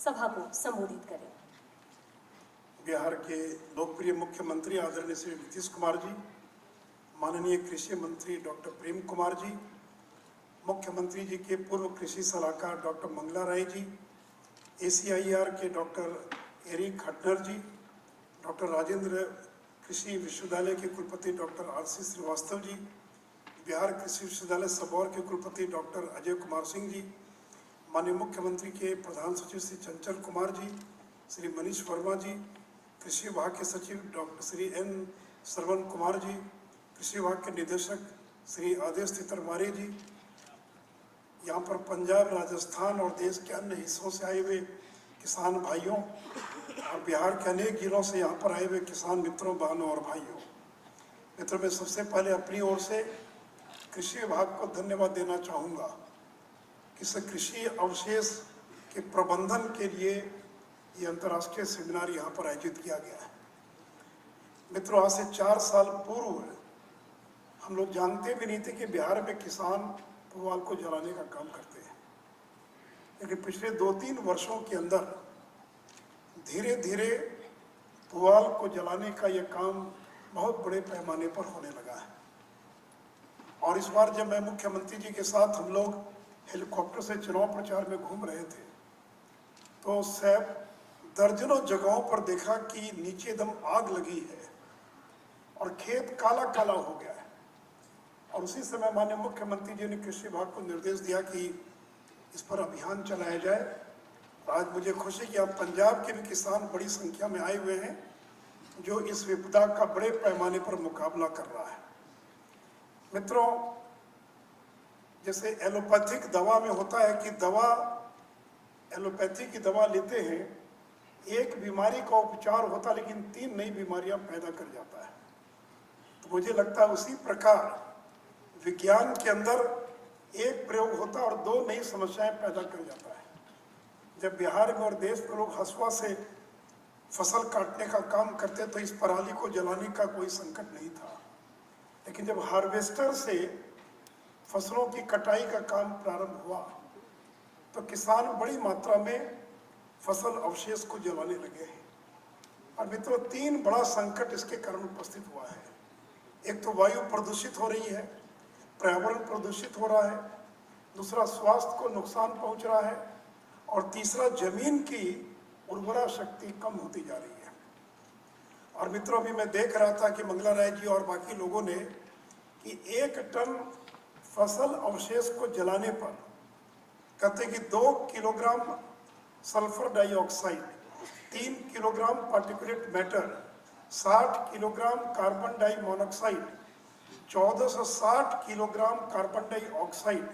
सभा को संबोधित करें। बिहार के लोकप्रिय मुख्यमंत्री आदरणीय श्री नीतीश कुमार जी, माननीय कृषि मंत्री डॉक्टर प्रेम कुमार जी, मुख्यमंत्री जी के पूर्व कृषि सलाहकार डॉक्टर मंगला राय जी, ACIR के डॉक्टर एरिक हटनर जी, डॉक्टर राजेंद्र कृषि विश्वविद्यालय के कुलपति डॉक्टर RC श्रीवास्तव जी, बिहार कृषि विश्वविद्यालय सबौर के कुलपति डॉक्टर अजय कुमार सिंह जी, माननीय मुख्यमंत्री के प्रधान सचिव श्री चंचल कुमार जी, श्री मनीष वर्मा जी, कृषि विभाग के सचिव डॉक्टर श्री N श्रवण कुमार जी, कृषि विभाग के निदेशक श्री आदेश तितरमारे जी, यहाँ पर पंजाब, राजस्थान और देश के अन्य हिस्सों से आए हुए किसान भाइयों और बिहार के अनेक जिलों से यहाँ पर आए हुए किसान मित्रों, बहनों और भाइयों, मित्रों, मैं सबसे पहले अपनी ओर से कृषि विभाग को धन्यवाद देना चाहूँगा कि इस कृषि अवशेष के प्रबंधन के लिए ये अंतर्राष्ट्रीय सेमिनार यहाँ पर आयोजित किया गया है। मित्रों, आज से 4 साल पूर्व हम लोग जानते भी नहीं थे कि बिहार में किसान पुआल को जलाने का काम करते हैं, लेकिन पिछले 2-3 वर्षों के अंदर धीरे धीरे पुआल को जलाने का ये काम बहुत बड़े पैमाने पर होने लगा है। और इस बार जब मैं मुख्यमंत्री जी के साथ हम लोग हेलीकॉप्टर से चुनाव प्रचार में घूम रहे थे तो शायद दर्जनों जगहों पर देखा कि नीचे एकदम आग लगी है और खेत काला काला हो गया है। और उसी समय माननीय मुख्यमंत्री जी ने कृषि विभाग को निर्देश दिया कि इस पर अभियान चलाया जाए। आज मुझे खुशी कि अब पंजाब के भी किसान बड़ी संख्या में आए हुए हैं जो इस विपदा का बड़े पैमाने पर मुकाबला कर रहा है। मित्रों, जैसे एलोपैथिक दवा में होता है कि एलोपैथी की दवा लेते हैं, एक बीमारी का उपचार होता है लेकिन 3 नई बीमारियां पैदा कर जाता है। तो मुझे लगता है उसी प्रकार विज्ञान के अंदर एक प्रयोग होता है और 2 नई समस्याएं पैदा कर जाता है। जब बिहार में और देश में लोग हसुआ से फसल काटने का काम करते तो इस पराली को जलाने का कोई संकट नहीं था, लेकिन जब हार्वेस्टर से फसलों की कटाई का काम प्रारंभ हुआ तो किसान बड़ी मात्रा में फसल अवशेष को जलाने लगे हैं। और मित्रों, 3 बड़ा संकट इसके कारण उपस्थित हुआ है। एक तो वायु प्रदूषित हो रही है, पर्यावरण प्रदूषित हो रहा है, दूसरा स्वास्थ्य को नुकसान पहुंच रहा है और तीसरा जमीन की उर्वरा शक्ति कम होती जा रही है। और मित्रों, अभी मैं देख रहा था कि मंगला राय जी और बाकी लोगों ने कि 1 टन फसल अवशेष को जलाने पर कहते कि 2 kilogram sulphur dioxide, 3 kilogram particulate matter, 60 kilogram carbon di monoxide, 1460 kilogram carbon dioxide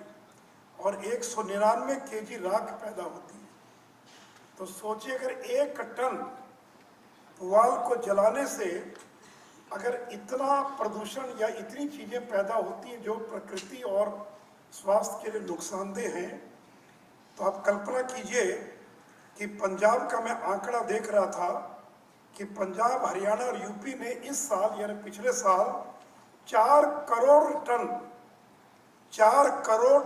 और 199 केजी राख पैदा होती है। तो सोचिए, अगर 1 टन पुआल को जलाने से अगर इतना प्रदूषण या इतनी चीजें पैदा होती हैं जो प्रकृति और स्वास्थ्य के लिए नुकसानदेह हैं, तो आप कल्पना कीजिए कि पंजाब का मैं आंकड़ा देख रहा था कि पंजाब, हरियाणा और यूपी ने इस साल यानी पिछले साल 4 करोड़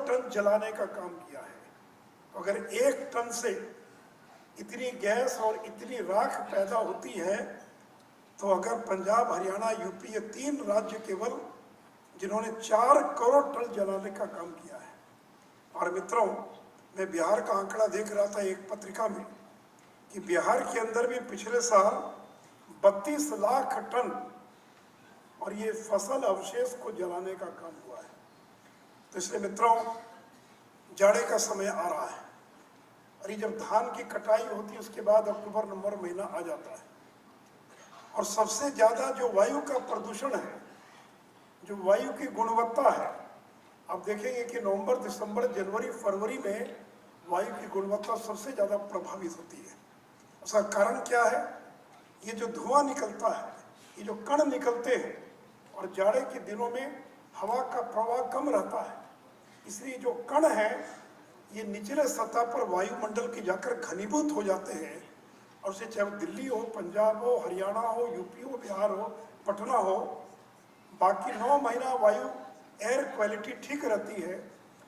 टन जलाने का काम किया है। तो अगर 1 टन से इतनी गैस और इतनी राख पैदा होती है तो अगर पंजाब, हरियाणा, यूपी ये 3 राज्य केवल जिन्होंने 4 करोड़ टन जलाने का काम किया है। और मित्रों, मैं बिहार का आंकड़ा देख रहा था एक पत्रिका में कि बिहार के अंदर भी पिछले साल 32 लाख टन और ये फसल अवशेष को जलाने का काम हुआ है। तो इसलिए मित्रों, जाड़े का समय आ रहा है और ये जब धान की कटाई होती है उसके बाद अक्टूबर-नवंबर महीना आ जाता है और सबसे ज़्यादा जो वायु का प्रदूषण है, जो वायु की गुणवत्ता है, आप देखेंगे कि नवंबर, दिसंबर, जनवरी, फरवरी में वायु की गुणवत्ता सबसे ज़्यादा प्रभावित होती है। उसका कारण क्या है? ये जो धुआं निकलता है, ये जो कण निकलते हैं और जाड़े के दिनों में हवा का प्रवाह कम रहता है, इसलिए जो कण है ये निचले सतह पर वायुमंडल के जाकर घनीभूत हो जाते हैं और उसे चाहे दिल्ली हो, पंजाब हो, हरियाणा हो, यूपी हो, बिहार हो, पटना हो, बाकी 9 महीना वायु एयर क्वालिटी ठीक रहती है,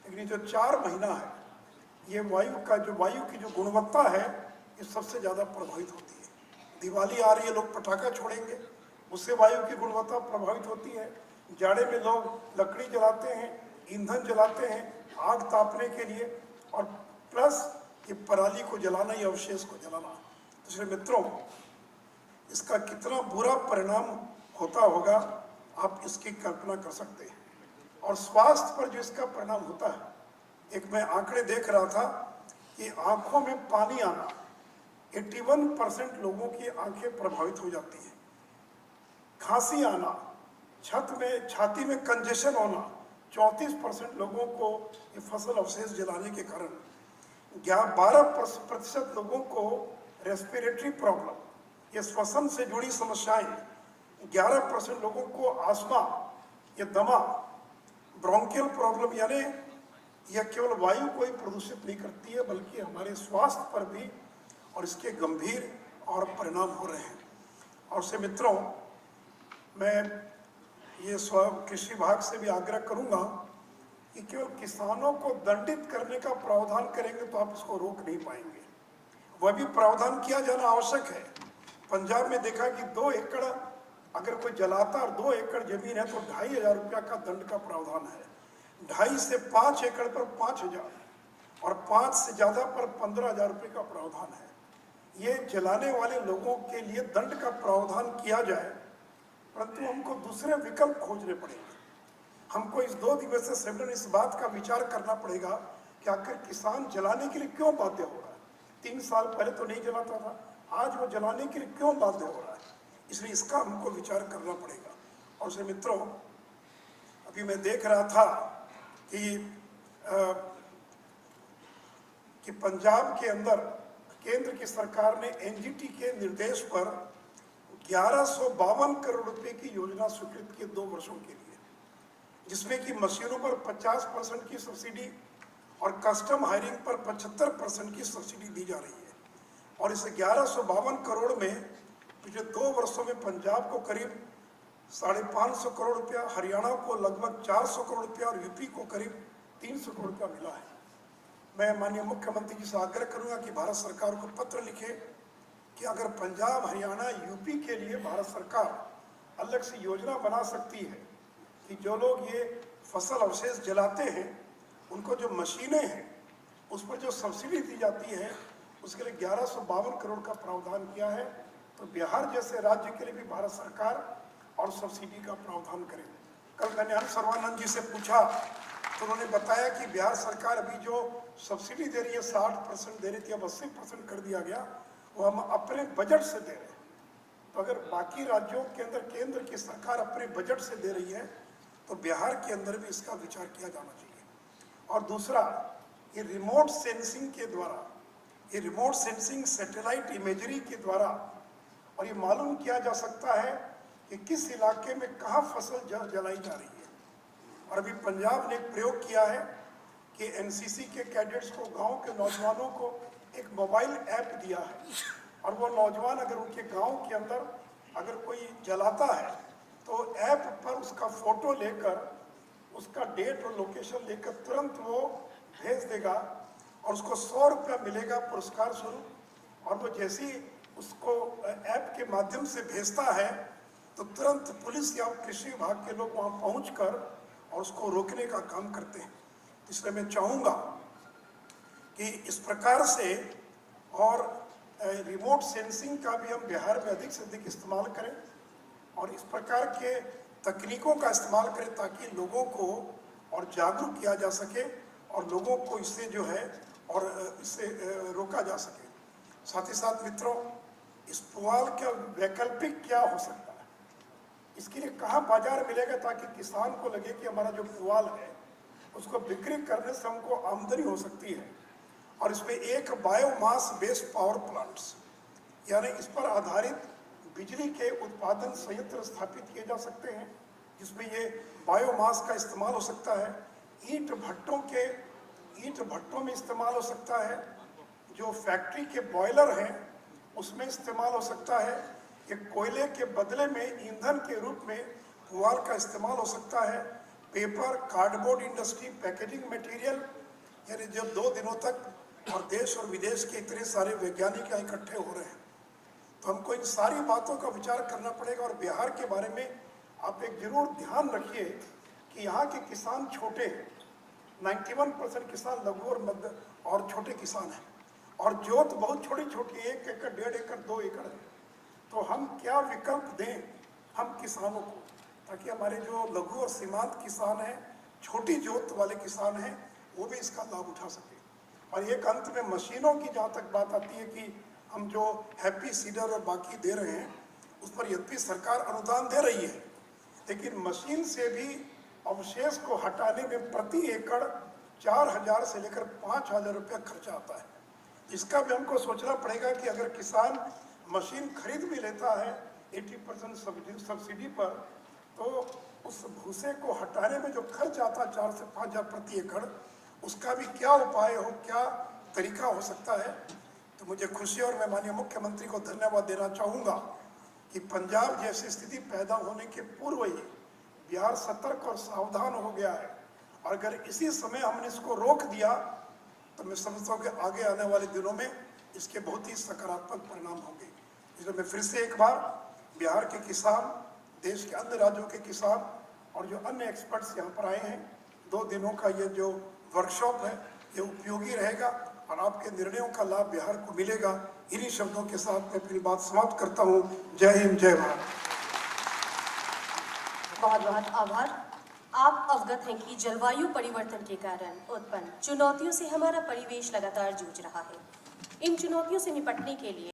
लेकिन जो 4 महीना है ये वायु की जो गुणवत्ता है ये सबसे ज़्यादा प्रभावित होती है। दिवाली आ रही है, लोग पटाखा छोड़ेंगे, उससे वायु की गुणवत्ता प्रभावित होती है। जाड़े में लोग लकड़ी जलाते हैं, ईंधन जलाते हैं आग तापने के लिए, और प्लस ये पराली को जलाना या अवशेष को जलाना। तो इसलिए मित्रों, इसका कितना बुरा परिणाम होता होगा आप इसकी कल्पना कर सकते हैं। और स्वास्थ्य पर जो इसका परिणाम होता है, एक मैं आंकड़े देख रहा था कि आंखों में पानी आना, 81% लोगों की आंखें प्रभावित हो जाती हैं। खांसी आना, छाती में कंजेशन होना, 34% लोगों को ये फसल अवशेष जलाने के कारण। 12% लोगों को रेस्पिरेटरी प्रॉब्लम, ये श्वसन से जुड़ी समस्याएं। 11% लोगों को आस्मा या दमा, ब्रोंकियल प्रॉब्लम, यानी यह केवल वायु को ही प्रदूषित नहीं करती है बल्कि हमारे स्वास्थ्य पर भी और इसके गंभीर और परिणाम हो रहे हैं। और से मित्रों, मैं ये कृषि विभाग से भी आग्रह करूंगा कि केवल किसानों को दंडित करने का प्रावधान करेंगे तो आप इसको रोक नहीं पाएंगे, वह भी प्रावधान किया जाना आवश्यक है। पंजाब में देखा कि 2 एकड़ अगर कोई जलाता और 2 एकड़ जमीन है तो 2500 रुपया का दंड का प्रावधान है। 2.5 से 5 एकड़ पर 5000 और 5 से ज्यादा पर 15,000 रुपये का प्रावधान है। ये जलाने वाले लोगों के लिए दंड का प्रावधान किया जाए, परंतु हमको दूसरे विकल्प खोजने पड़ेंगे। हमको इस 2 दिवसीय सेमिनार इस बात का विचार करना पड़ेगा कि आखिर किसान जलाने के लिए क्यों बाध्य हो रहा है। 3 साल पहले तो नहीं जलाता था, आज वो जलाने के लिए क्यों बाध्य हो रहा है, इसलिए इसका हमको विचार करना पड़ेगा। और से मित्रों, अभी मैं देख रहा था कि पंजाब के अंदर केंद्र की सरकार ने एनजीटी के निर्देश पर 1152 करोड़ रुपए की योजना स्वीकृत की 2 वर्षों के लिए, जिसमें कि मशीनों पर 50% की सब्सिडी और कस्टम हायरिंग पर 75% की सब्सिडी दी जा रही है। और इस 1152 करोड़ में पिछले 2 वर्षों में पंजाब को करीब 550 करोड़ रुपया, हरियाणा को लगभग 400 करोड़ रुपया और यूपी को करीब 300 करोड़ रुपया मिला है। मैं माननीय मुख्यमंत्री जी से आग्रह करूंगा कि भारत सरकार को पत्र लिखे कि अगर पंजाब, हरियाणा, यूपी के लिए भारत सरकार अलग से योजना बना सकती है कि जो लोग ये फसल अवशेष जलाते हैं उनको जो मशीनें हैं उस पर जो सब्सिडी दी जाती है उसके लिए 1152 करोड़ का प्रावधान किया है। तो बिहार जैसे राज्य के लिए भी भारत सरकार और सब्सिडी का प्रावधान करे। कल मैंने हर सर्वानंद जी से पूछा तो उन्होंने बताया कि बिहार सरकार अभी जो सब्सिडी दे रही है 60% दे रही थी, अब 80% कर दिया गया, वो हम अपने बजट से दे रहे हैं। तो अगर बाकी राज्यों के अंदर केंद्र की सरकार अपने बजट से दे रही है तो बिहार के अंदर भी इसका विचार किया जाना चाहिए। और दूसरा, ये रिमोट सेंसिंग के द्वारा, ये रिमोट सेंसिंग सैटेलाइट इमेजरी के द्वारा और ये मालूम किया जा सकता है कि किस इलाके में कहाँ फसल जलाई जा रही है। और अभी पंजाब ने एक प्रयोग किया है कि एनसीसी के कैडेट्स को, गांव के नौजवानों को एक मोबाइल ऐप दिया है, और वो नौजवान अगर उनके गांव के अंदर अगर कोई जलाता है तो ऐप पर उसका फोटो लेकर, उसका डेट और लोकेशन लेकर तुरंत वो भेज देगा और उसको 100 रुपया मिलेगा पुरस्कार स्वरूप। और वो जैसे ही उसको ऐप के माध्यम से भेजता है तो तुरंत पुलिस या कृषि विभाग के लोग वहाँ पहुँचकर और उसको रोकने का काम करते हैं। इसलिए मैं चाहूँगा कि इस प्रकार से और रिमोट सेंसिंग का भी हम बिहार में अधिक से अधिक इस्तेमाल करें और इस प्रकार के तकनीकों का इस्तेमाल करें ताकि लोगों को और जागरूक किया जा सके और लोगों को इससे जो है और इससे रोका जा सके। साथ ही साथ मित्रों, इस पुआल का वैकल्पिक क्या हो सकता है, इसके लिए कहाँ बाजार मिलेगा ताकि किसान को लगे कि हमारा जो पुआल है उसको बिक्री करने से हमको आमदनी हो सकती है। और इसमें एक बायोमास बेस्ड पावर प्लांट्स, यानी इस पर आधारित बिजली के उत्पादन संयंत्र स्थापित किए जा सकते हैं जिसमें ये बायोमास का इस्तेमाल हो सकता है। ईंट भट्टों में इस्तेमाल हो सकता है, जो फैक्ट्री के बॉयलर हैं उसमें इस्तेमाल हो सकता है, ये कोयले के बदले में ईंधन के रूप में पुआल का इस्तेमाल हो सकता है। Paper, cardboard industry, packaging material, यानी जो 2 दिनों तक और देश और विदेश के इतने सारे वैज्ञानिक यहाँ इकट्ठे हो रहे हैं, तो हमको इन सारी बातों का विचार करना पड़ेगा। और बिहार के बारे में आप एक जरूर ध्यान रखिए कि यहाँ के किसान छोटे हैं, 91% किसान लघु और मध्य और छोटे किसान हैं, और जोत बहुत छोटी छोटी, 1 एकड़ 1.5 एकड़ 2 एकड़ है। तो हम क्या विकल्प दें हम किसानों को, ताकि हमारे जो लघु और सीमांत किसान हैं, छोटी जोत वाले किसान हैं, वो भी इसका लाभ उठा सके। और एक अंत में मशीनों की जहाँ तक बात आती है कि हम जो हैप्पी सीडर और बाकी दे रहे हैं, उस पर यद्यपि सरकार अनुदान दे रही है, लेकिन मशीन से भी अवशेष को हटाने में प्रति एकड़ 4,000 से लेकर 5,000 रुपया खर्चा आता है। इसका भी हमको सोचना पड़ेगा कि अगर किसान मशीन खरीद भी लेता है 80% सब्सिडी पर, तो उस भूसे को हटाने में जो खर्च आता है 4 से 5,000 प्रति एकड़, उसका भी क्या उपाय हो, क्या तरीका हो सकता है। तो मुझे खुशी, और मैं माननीय मुख्यमंत्री को धन्यवाद देना चाहूँगा कि पंजाब जैसी स्थिति पैदा होने के पूर्व ही बिहार सतर्क और सावधान हो गया है, और अगर इसी समय हमने इसको रोक दिया तो मैं समझता हूँ कि आगे आने वाले दिनों में इसके बहुत ही सकारात्मक परिणाम होंगे। इसलिए मैं फिर से एक बार बिहार के किसान, देश के अन्य राज्यों के किसान और जो अन्य एक्सपर्ट्स यहाँ पर आए हैं, 2 दिनों का ये जो वर्कशॉप है ये उपयोगी रहेगा और आपके निर्णयों का लाभ बिहार को मिलेगा। इन्हीं शब्दों के साथ मैं अपनी बात समाप्त करता हूँ। जय हिंद, जय भारत। बहुत बहुत आभार। आप अवगत हैं कि जलवायु परिवर्तन के कारण उत्पन्न चुनौतियों से हमारा परिवेश लगातार जूझ रहा है। इन चुनौतियों से निपटने के लिए